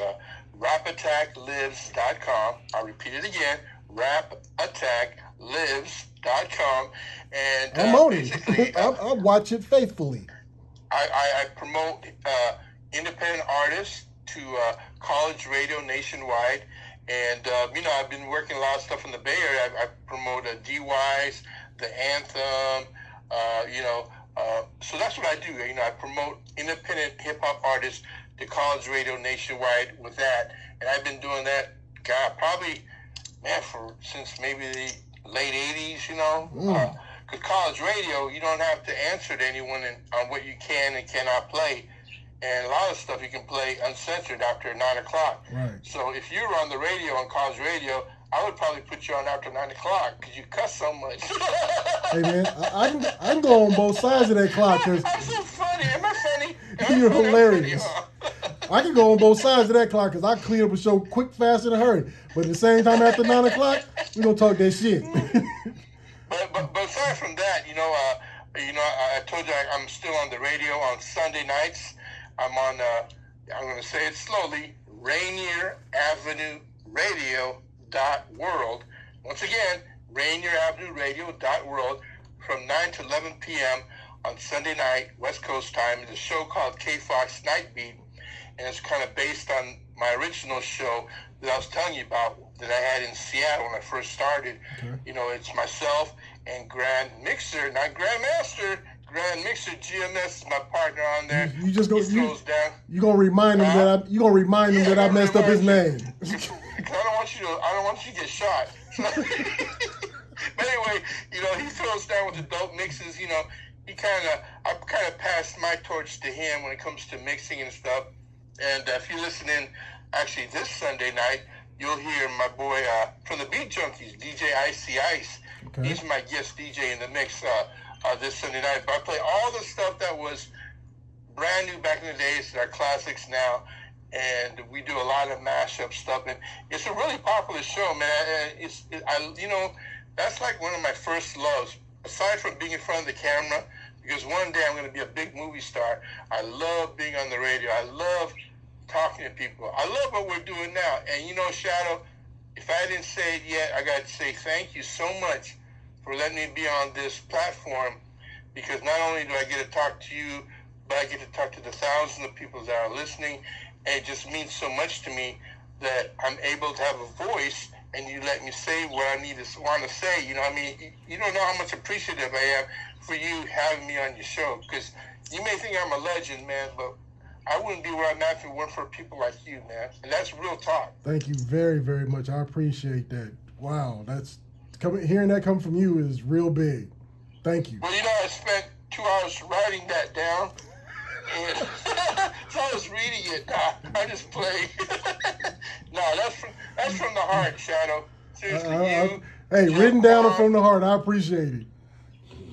rapattacklives.com. I'll repeat it again: rapattacklives.com. And I'm on it. I'll watch it faithfully. I promote independent artists to college radio nationwide. And, you know, I've been working a lot of stuff in the Bay Area. I promote DYs, the Anthem, you know. So that's what I do. You know, I promote independent hip-hop artists to college radio nationwide with that. And I've been doing that, God, probably, man, since maybe the late 80s, you know. Because college radio, you don't have to answer to anyone on what you can and cannot play. And a lot of stuff you can play uncensored after 9 o'clock. Right. So if you were on the radio, on college radio, I would probably put you on after 9 o'clock because you cuss so much. Hey, man, I can go on both sides of that clock. Cause I'm so funny. Am I funny? You're hilarious. I can go on both sides of that clock because I clean up a show quick, fast, in a hurry. But at the same time, after 9 o'clock, we're going to talk that shit. But aside from that, you know, I told you I'm still on the radio on Sunday nights. I'm on, I'm going to say it slowly, RainierAvenueRadio.world. Once again, RainierAvenueRadio.world from 9 to 11 p.m. on Sunday night, West Coast time. It's a show called K-Fox Night Beat, and it's kind of based on my original show that I was telling you about that I had in Seattle when I first started. Okay. You know, it's myself and Grand Mixer, not Grandmaster. Grand Mixer GMS is my partner on there. You just go. He throws down. You gonna remind him that I messed up his name. I don't want you to get shot. But anyway, you know, he throws down with the dope mixes. You know, I kind of passed my torch to him when it comes to mixing and stuff. And if you listen in, actually this Sunday night, you'll hear my boy from the Beat Junkies, DJ Icy Ice. Okay. He's my guest DJ in the mix this Sunday night. But I play all the stuff that was brand new back in the days that are classics now. And we do a lot of mashup stuff. And it's a really popular show, man. That's like one of my first loves. Aside from being in front of the camera, because one day I'm going to be a big movie star, I love being on the radio. I love talking to people. I love what we're doing now. And, you know, Shadow, if I didn't say it yet, I got to say thank you so much for letting me be on this platform, because not only do I get to talk to you, but I get to talk to the thousands of people that are listening. And it just means so much to me that I'm able to have a voice and you let me say what I want to say. You know, I mean, you don't know how much appreciative I am for you having me on your show, because you may think I'm a legend, man, but I wouldn't be where I'm at if it weren't for people like you, man. And that's real talk. Thank you very, very much. I appreciate that. Wow, hearing that come from you is real big. Thank you. Well, you know, I spent 2 hours writing that down, and so I was reading it. I just play. No, that's from the heart, Shadow. Seriously, hey, written down from the heart. I appreciate it.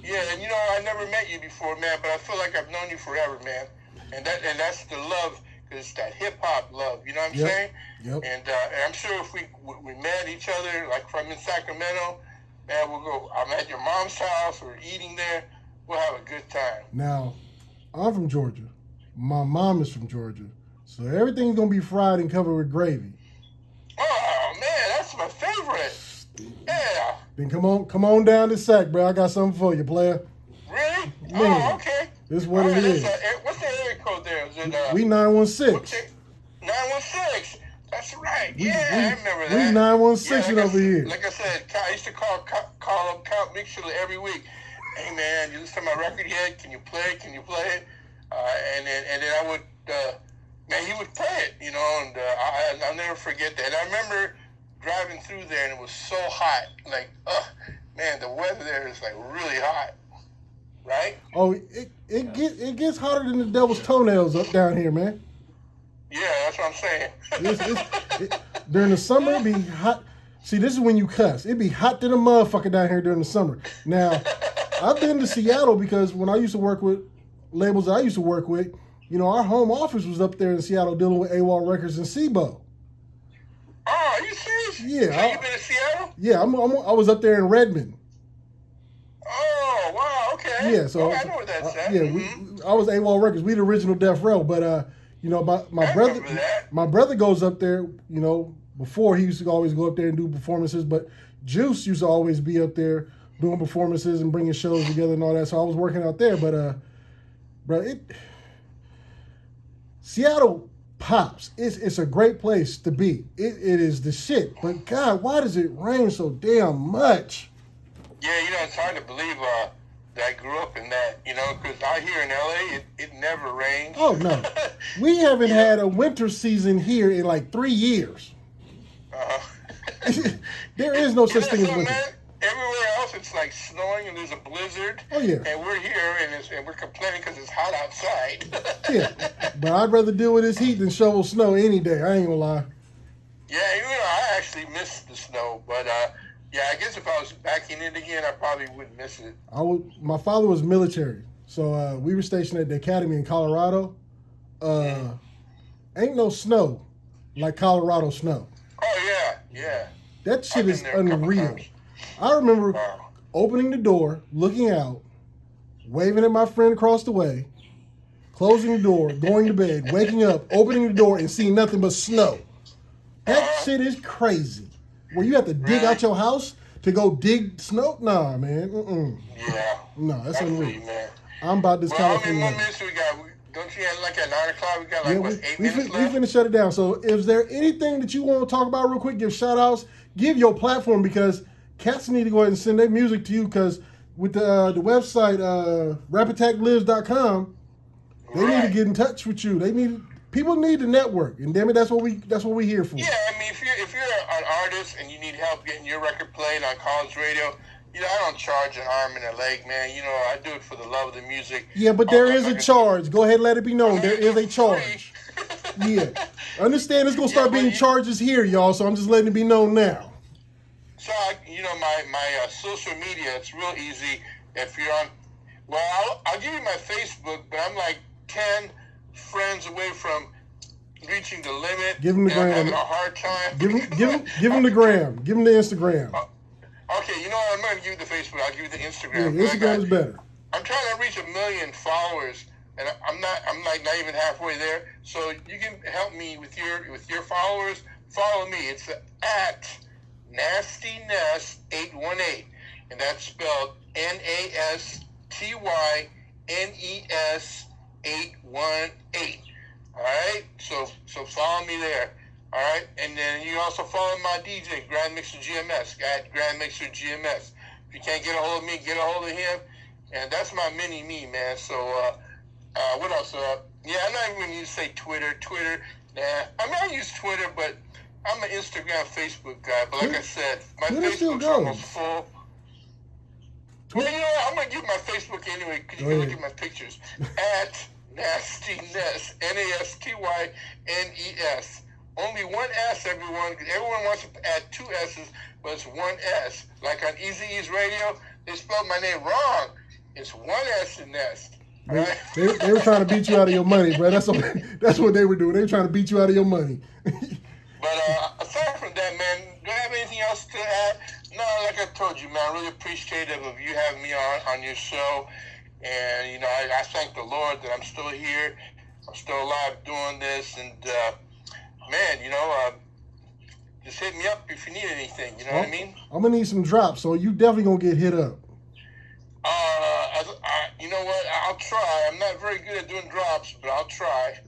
Yeah, and you know, I never met you before, man, but I feel like I've known you forever, man. And that's the love, because it's that hip hop love. You know what I'm saying? Yep. And I'm sure if we met each other, like from in Sacramento, man, we'll go. I'm at your mom's house. We're eating there. We'll have a good time. Now, I'm from Georgia. My mom is from Georgia, so everything's gonna be fried and covered with gravy. Oh man, that's my favorite. Yeah. Then come on down to Sac, bro. I got something for you, player. Really? Man, oh, okay. This is what it is. What's the area code there? Is it, we 916. 916. That's right. I remember that. We 916 over here. Like I said, I used to call up Count Mixer every week. Hey man, you listen to my record yet? Can you play it? And then I would, man, he would play it, you know, and I'll never forget that. And I remember driving through there, and it was so hot. Like, man, the weather there is like really hot, right? Oh, it gets hotter than the devil's toenails up down here, man. Yeah, that's what I'm saying. During the summer, it'd be hot. See, this is when you cuss. It'd be hot than a motherfucker down here during the summer. Now, I've been to Seattle because when I used to work with labels I used to work with, you know, our home office was up there in Seattle dealing with AWOL Records and SIBO. Oh, are you serious? Yeah. So you been to Seattle? Yeah, I was up there in Redmond. Oh, wow, okay. Yeah, so I know where that's at. Yeah, I was AWOL Records. We the original Death Row, but you know, my brother goes up there. You know, before he used to always go up there and do performances, but Juice used to always be up there doing performances and bringing shows together and all that. So I was working out there, but bro, Seattle pops. It's a great place to be. It is the shit. But God, why does it rain so damn much? Yeah, you know, it's hard to believe that I grew up in that, you know, because out here in LA, it never rains. Oh, no. We haven't had a winter season here in like 3 years. There is no such thing as winter. Man, everywhere else, it's like snowing and there's a blizzard. Oh, yeah. And we're here and we're complaining because it's hot outside. Yeah. But I'd rather deal with this heat than shovel snow any day. I ain't gonna lie. Yeah, you know, I actually miss the snow, but yeah, I guess if I was back in it again, I probably wouldn't miss it. My father was military, so we were stationed at the academy in Colorado. Ain't no snow like Colorado snow. Oh yeah. That shit is unreal. I remember opening the door, looking out, waving at my friend across the way, closing the door, going to bed, waking up, opening the door, and seeing nothing but snow. That shit is crazy. Where you have to dig out your house to go dig snow? Nah, man. Yeah. No, that's unreal. Man. I'm about this California. How many more minutes we got? Don't you have like at 9 o'clock? We got like 8 minutes left? We finna shut it down. So is there anything that you want to talk about real quick? Give shout outs. Give your platform, because cats need to go ahead and send their music to you, because with the website rapattacklibs.com, they need to get in touch with you. People need to network, and damn it, that's what we here for. Yeah, I mean, if you're an artist and you need help getting your record played on college radio, I don't charge an arm and a leg, man. I do it for the love of the music. Yeah, but there is a charge. Go ahead, let it be known. There is a charge. Yeah. Understand it's going to start being charges here, y'all, so I'm just letting it be known now. So, my social media, it's real easy. If you're on, I'll give you my Facebook, but I'm like 10 friends away from reaching the limit. Give them the gram. I'm having a hard time. Give them the gram. Give them the Instagram. Okay, you know what? I'm going to give you the Facebook. I'll give you the Instagram. Yeah, Instagram is better. I'm trying to reach 1 million followers, and I'm like not even halfway there. So you can help me with your followers. Follow me. It's at NastyNess818, and that's spelled NastyNes818. All right. So follow me there. All right, and then you also follow my DJ, Grand Mixer GMS, at Grand Mixer GMS. If you can't get a hold of me, get a hold of him. And that's my mini-me, man. So, what else? Yeah, I'm not even going to use, say, Twitter. Nah, I mean, I use Twitter, but I'm an Instagram, Facebook guy. But like I said, my Facebook's almost full. Well, you know what? I'm going to give my Facebook anyway, because you can look at my pictures. At NastyNess, NastyNes. Only one S, everyone. Everyone wants to add 2 S's, but it's 1 S. Like on Easy E's radio, they spelled my name wrong. It's 1 S in Nest. Right? They were trying to beat you out of your money, bro. That's what they were doing. They were trying to beat you out of your money. But aside from that, man, do you have anything else to add? No, like I told you, man, I'm really appreciative of you having me on your show. And, I thank the Lord that I'm still here. I'm still alive doing this. And, man, just hit me up if you need anything. You know what I mean? I'm going to need some drops, so you definitely going to get hit up. You know what? I'll try. I'm not very good at doing drops, but I'll try.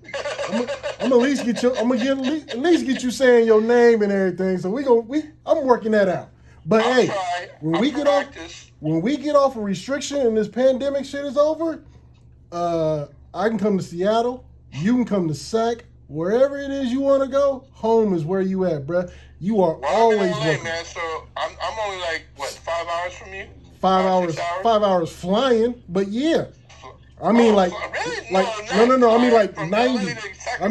I'm gonna at least get you saying your name and everything. So I'm working that out. But hey, when we get off a restriction and this pandemic shit is over, I can come to Seattle. You can come to Sac. Wherever it is you want to go, home is where you at, bruh. You are always welcome. Man, so I'm only like 5 hours from you. 5 hours. 5 hours flying, but yeah. I mean, really? No. I mean, like 90. I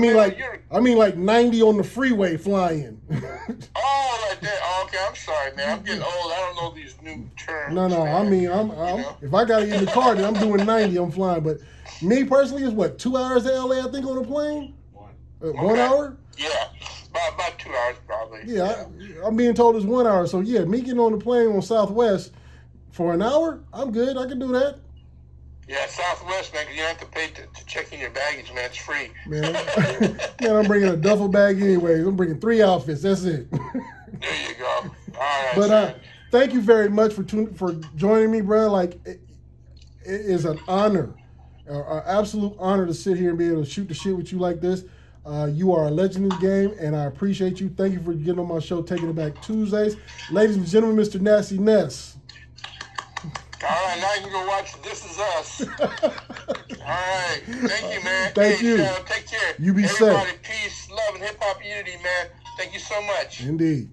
mean, like 90 on the freeway flying. Oh, like that. Oh, okay, I'm sorry, man. I'm getting old. I don't know these new terms. No. Man. I mean, if I gotta get in the car, then I'm doing 90. I'm flying. But me personally, is 2 hours to LA? I think on a plane. 1 hour? Yeah, about 2 hours probably. Yeah, I'm being told it's 1 hour. So yeah, me getting on the plane on Southwest for an hour, I'm good. I can do that. Yeah, Southwest, man, because you don't have to pay to check in your baggage, man. It's free. Man, I'm bringing a duffel bag anyway. I'm bringing 3 outfits. That's it. There you go. All right. But thank you very much for joining me, bro. Like, it is an honor, an absolute honor to sit here and be able to shoot the shit with you like this. You are a legend in the game, and I appreciate you. Thank you for getting on my show, Taking It Back Tuesdays. Ladies and gentlemen, Mr. Nasty Ness. All right, now you can go watch This Is Us. All right. Thank you, man. Thank you. Take care. You be Everybody, safe. Peace, love, and hip-hop unity, man. Thank you so much. Indeed.